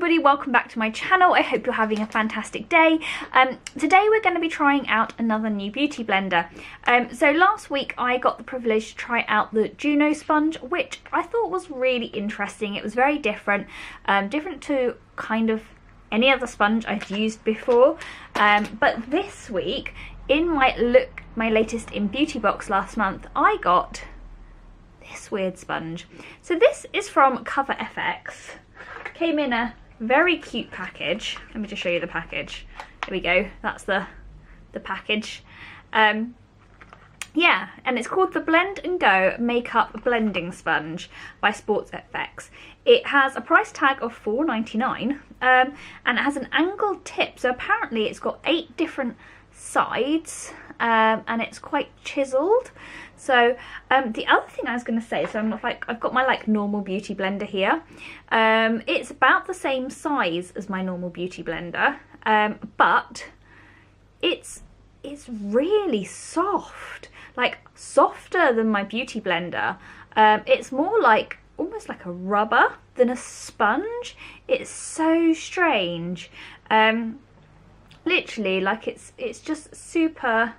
everybody, welcome back to my channel. I hope you're having a fantastic day. Today we're going to be trying out another new beauty blender. So last week I got the privilege to try out the Juno sponge, which I thought was really interesting. It was very different, different to kind of any other sponge I've used before. But this week, in my latest in beauty box last month, I got this weird sponge. So this is from Cover FX. Came in a very cute package. Let me just show you the package. Here we go. That's the package. Yeah, and it's called the Blend and Go Makeup Blending Sponge by Sports FX. It has a price tag of $4.99, and it has an angled tip. So apparently it's got 8 different sides, and it's quite chiseled. So the other thing I was going to say, so I've got my normal beauty blender here. It's about the same size as my normal beauty blender, but it's really soft, like softer than my beauty blender. It's more like almost like a rubber than a sponge. It's so strange. Literally, like it's just super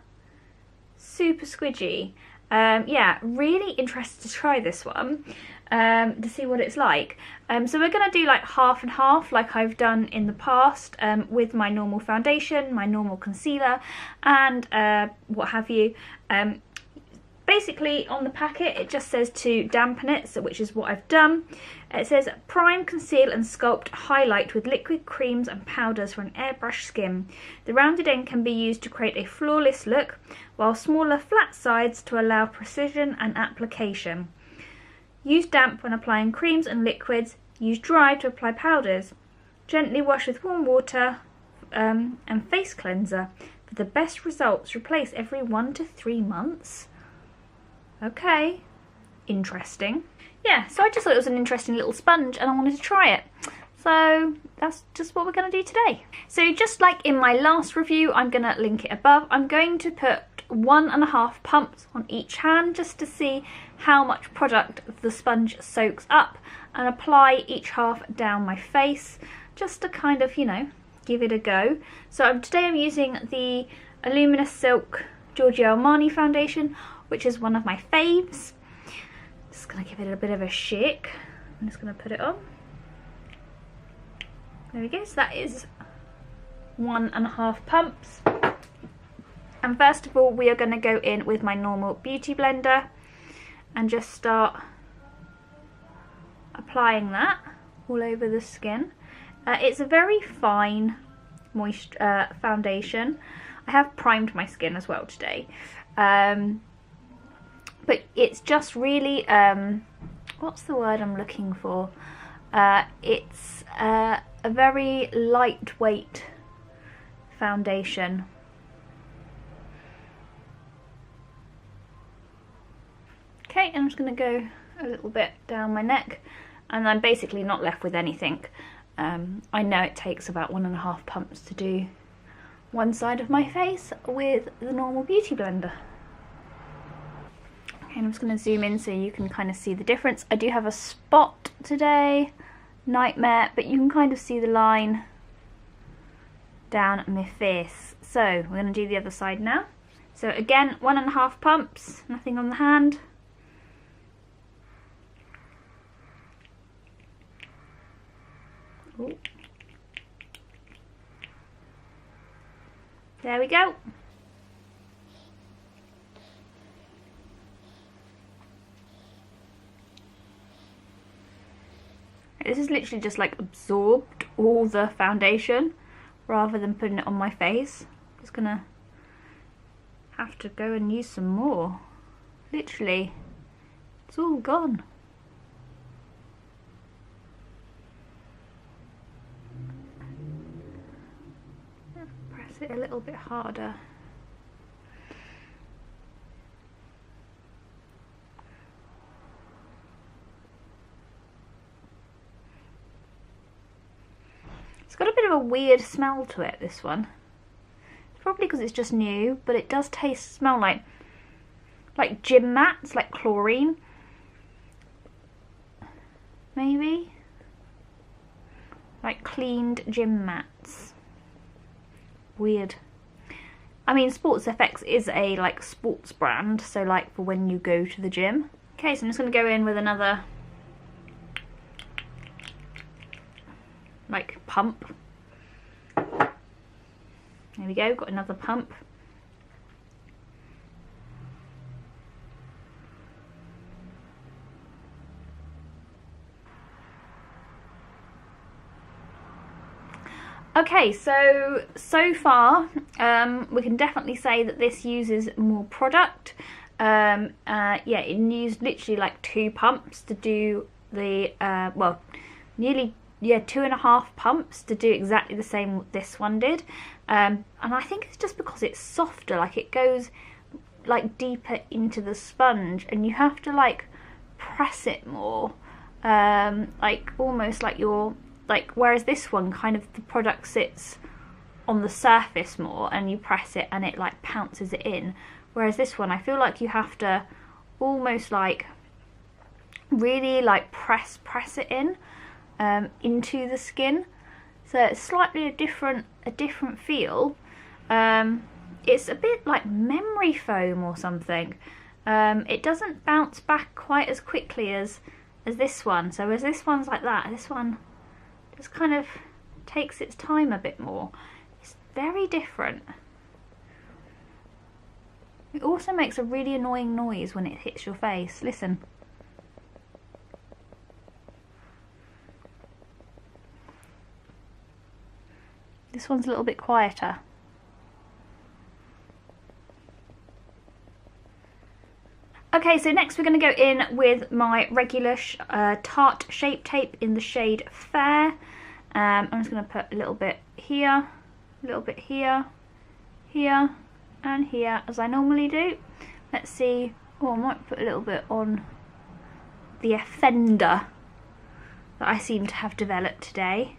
squidgy. Yeah, really interested to try this one, to see what it's like. So we're going to do like half and half, like I've done in the past, with my normal foundation, my normal concealer, and what have you. Basically on the packet it just says to dampen it, so which is what I've done. It says prime, conceal and sculpt, highlight with liquid creams and powders for an airbrush skin. The rounded end can be used to create a flawless look, while smaller flat sides to allow precision and application. Use damp when applying creams and liquids. Use dry to apply powders. Gently wash with warm water and face cleanser. For the best results, replace every 1 to 3 months. Okay, interesting. Yeah, so I just thought it was an interesting little sponge and I wanted to try it. So that's just what we're going to do today. So just like in my last review, I'm going to link it above. I'm going to put 1.5 pumps on each hand just to see how much product the sponge soaks up, and apply each half down my face just to kind of, you know, give it a go. So today I'm using the Luminous Silk Giorgio Armani foundation, which is one of my faves. Just gonna give it a bit of a shake. I'm just gonna put it on. There we go. So that is 1.5 pumps. And first of all, we are gonna go in with my normal beauty blender and just start applying that all over the skin. It's a very fine moist foundation. I have primed my skin as well today. But it's just really, what's the word I'm looking for? It's a very lightweight foundation. Okay, and I'm just going to go a little bit down my neck, and I'm basically not left with anything. I know it takes about 1.5 pumps to do one side of my face with the normal beauty blender. And I'm just going to zoom in so you can kind of see the difference. I do have a spot today, nightmare, but you can kind of see the line down my face. So we're going to do the other side now. So again, 1.5 pumps, nothing on the hand. Ooh. There we go. This is literally just like absorbed all the foundation rather than putting it on my face. Just gonna have to go and use some more. Literally, it's all gone. Press it a little bit harder. It's got a bit of a weird smell to it, this one. It's probably because it's just new, but it does smell like gym mats, like chlorine. Maybe. like cleaned gym mats. Weird. I mean, Sports FX is a like sports brand, so like for when you go to the gym. Okay, so I'm just going to go in with another like pump. There we go, got another pump. Okay, so far we can definitely say that this uses more product. Yeah, it used literally like 2 pumps to do the, well, nearly, yeah, 2.5 pumps to do exactly the same what this one did. And I think it's just because it's softer, like it goes like deeper into the sponge and you have to like press it more, like almost like you're, like, whereas this one kind of the product sits on the surface more and you press it and it like pounces it in, whereas this one I feel like you have to almost like really like press it in into the skin, so it's slightly a different feel. It's a bit like memory foam or something. It doesn't bounce back quite as quickly as this one, so as this one's like that, this one just kind of takes its time a bit more. It's very different. It also makes a really annoying noise when it hits your face. Listen. This one's a little bit quieter. Okay, so next we're going to go in with my regular Tarte Shape Tape in the shade Fair. I'm just going to put a little bit here, a little bit here, here, and here, as I normally do. Let's see. Oh, I might put a little bit on the offender that I seem to have developed today.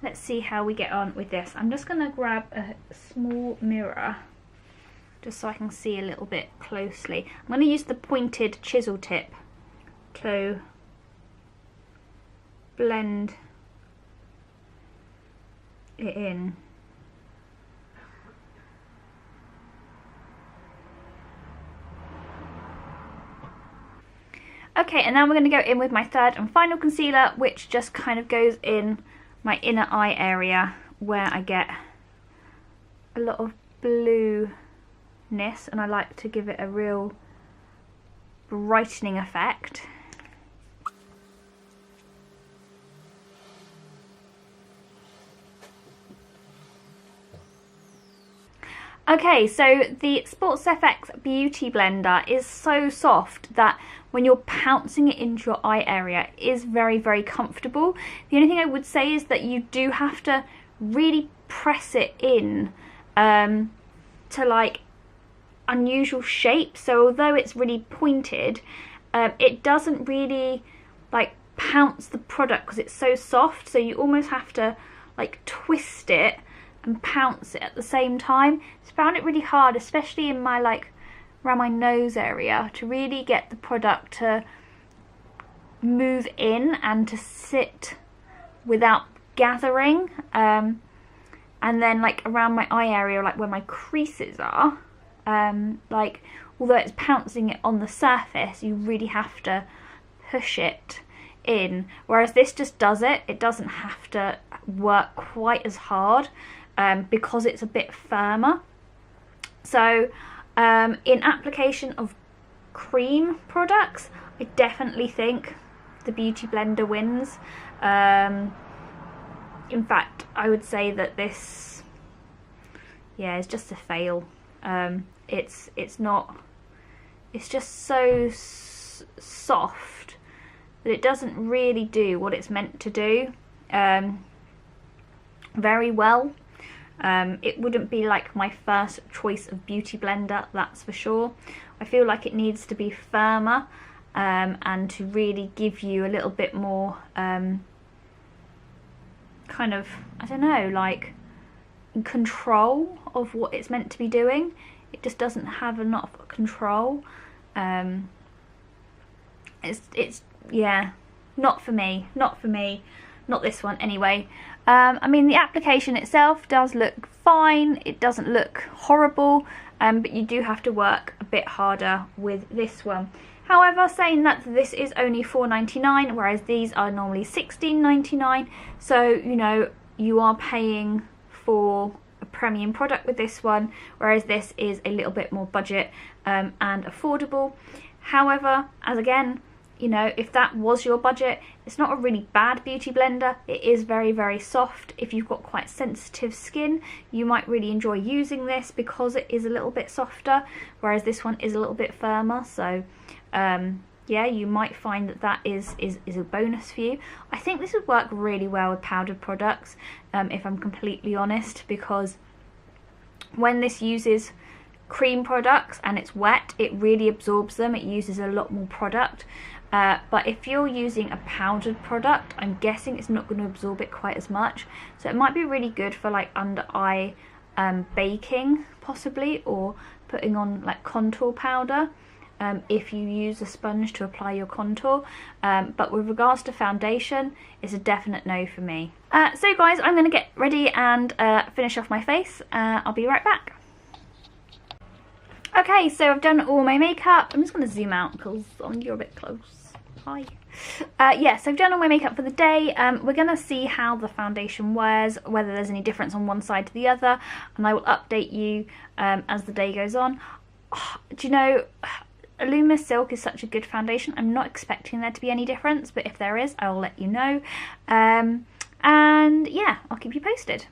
Let's see how we get on with this. I'm just going to grab a small mirror just so I can see a little bit closely. I'm going to use the pointed chisel tip to blend it in. Okay, and now we're going to go in with my third and final concealer, which just kind of goes in my inner eye area where I get a lot of blueness, and I like to give it a real brightening effect. Okay, so the Sports FX Beauty Blender is so soft that when you're pouncing it into your eye area, it is very, very comfortable. The only thing I would say is that you do have to really press it in to like unusual shapes. So although it's really pointed, it doesn't really like pounce the product because it's so soft. So you almost have to like twist it and pounce it at the same time. I found it really hard, especially in my like around my nose area, to really get the product to move in and to sit without gathering. And then like around my eye area, like where my creases are, like although it's pouncing it on the surface, you really have to push it in, whereas this just does it. It doesn't have to work quite as hard because it's a bit firmer. So in application of cream products, I definitely think the Beauty Blender wins. In fact, I would say that this, yeah, is just a fail. It's not, it's just so soft that it doesn't really do what it's meant to do very well. It wouldn't be like my first choice of beauty blender, that's for sure. I feel like it needs to be firmer and to really give you a little bit more kind of, I don't know, like control of what it's meant to be doing. It just doesn't have enough control. It's yeah, not for me, not for me. not this one anyway. I mean, the application itself does look fine, it doesn't look horrible, but you do have to work a bit harder with this one. However, saying that, this is only $4.99, whereas these are normally $16.99, so you know, you are paying for a premium product with this one, whereas this is a little bit more budget and affordable. However, as again, you know, if that was your budget, it's not a really bad beauty blender. It is very, very soft. If you've got quite sensitive skin, you might really enjoy using this because it is a little bit softer, whereas this one is a little bit firmer. So yeah, you might find that that is a bonus for you. I think this would work really well with powdered products, if I'm completely honest, because when this uses cream products and it's wet, it really absorbs them. It uses a lot more product. But if you're using a powdered product, I'm guessing it's not going to absorb it quite as much. So it might be really good for like under eye baking possibly, or putting on like contour powder if you use a sponge to apply your contour. But with regards to foundation, it's a definite no for me. So guys, I'm going to get ready and finish off my face. I'll be right back. Okay, so I've done all my makeup. I'm just going to zoom out because you're a bit close. Hi. Yes, I've done all my makeup for the day. We're going to see how the foundation wears, whether there's any difference on one side to the other, and I will update you as the day goes on. Do you know, Luminous Silk is such a good foundation. I'm not expecting there to be any difference, but if there is, I will let you know. And yeah, I'll keep you posted.